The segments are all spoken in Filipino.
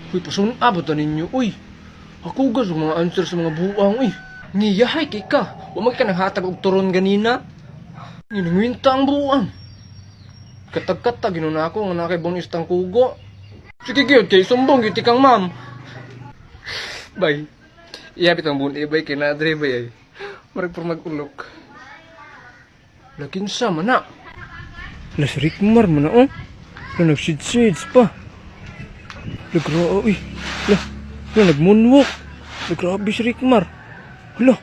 Uy, pasun abot na ninyo, uy. Ako gas mga answer sa mga buang, uy. Ngiyahay kay ka. Huwag ka nanghatag og turon ganina. Ninangwinta ang buang. Katag-katag, ginuna ako nga nakay bonistang kugo. Sige gyud kay sumbong gyud kang ma'am. Bay. Iyapit ang buon ibay kay nadre bay ay. Marag por magulok. Lakin sa mana. Las Rickmar mana oh. Na nagsid-sids pa. Lagra uy. Na nagmoonwalk. Grabe si Rickmar. Hala.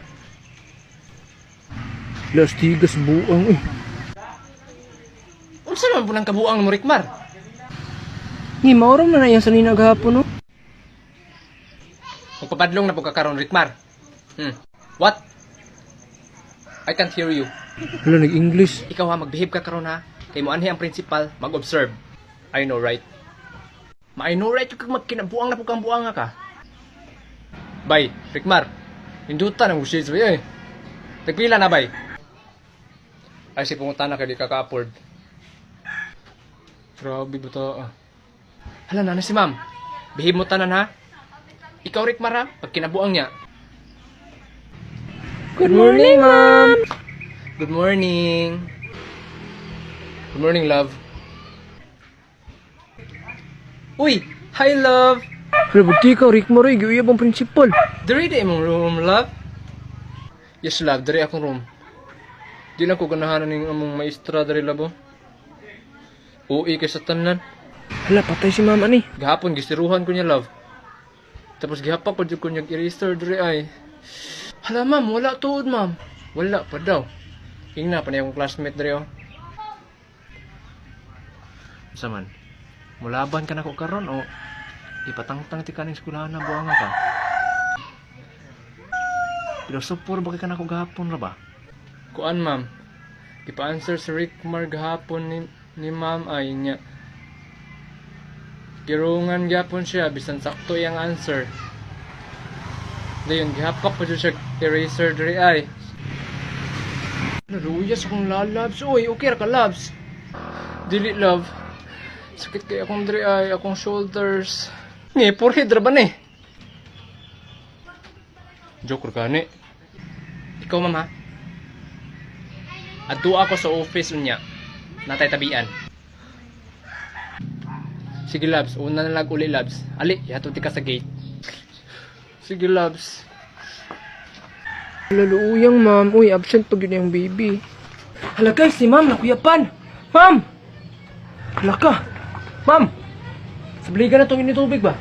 Las tigas buang uy. Unsa man po nang kabuang mo Rickmar? Ni mauram na yang sanina gahapon no. Magpapadlong na po kakaron Rickmar. What? I can't hear you. Hala nag-English. Ikaw ha magbehave ka karon ha. Kay mo anhi ang principal mag-observe. I know right. I know right kag magkinabuang na po kang buang ka. Bay, Rickmar. Induta nang usis bay eh. Tagpila na bay. Ay si pungutan na kay di ka-afford. Grabe ba ta? Hala na si ma'am. Behave mo tanan ha. Ikaw Rickmar ha, pag kinabuang niya. Good morning, ma'am. Good morning. Good morning, love. Uy, hi, love. Grabe ka, Rickmar, gawin bang principal? Dari di imong room, love? Yes, love, dari akong room. Di na ko ganahanan ng among maestra dari labo. Uwi kay sa tanan. Hala, patay si mama ni. Gahapon, gisiruhan ko niya, love. Tapos gihapak pa dyan ko niya i-register dari ay. Hala, ma'am, wala tuod, ma'am. Wala pa daw. Ingna pa niya akong classmate dari oh. Saman, mulaban ka na ko karon o ipatangtang ti kaning eskwelahan na buang ka. Pero supor ba ka na ko gahapon ra ba? Kuan ma'am, ipa-answer si Rickmar gahapon ni ma'am ay niya. Girungan gyapon siya bisan sakto yang answer. Dayon gihapak pa jud siya eraser diri ay. Naruyas akong lalabs. Uy, okay ra ka labs. Dili love. Sakit kay akong diri ay akong shoulders. Ngi forehead ra ba ni? Joke ka ni. Ikaw mama. Adto ako sa office unya. Natay tabian. Sige labs, una na lang uli labs. Ali, yato ti ka sa gate. Sige labs. Laluyang ma'am. Uy, absent pag yun yung baby. Hala guys, si ma'am nakuyapan. Ma'am! Hala ka. Ma'am! Sabligan na itong initubig ba?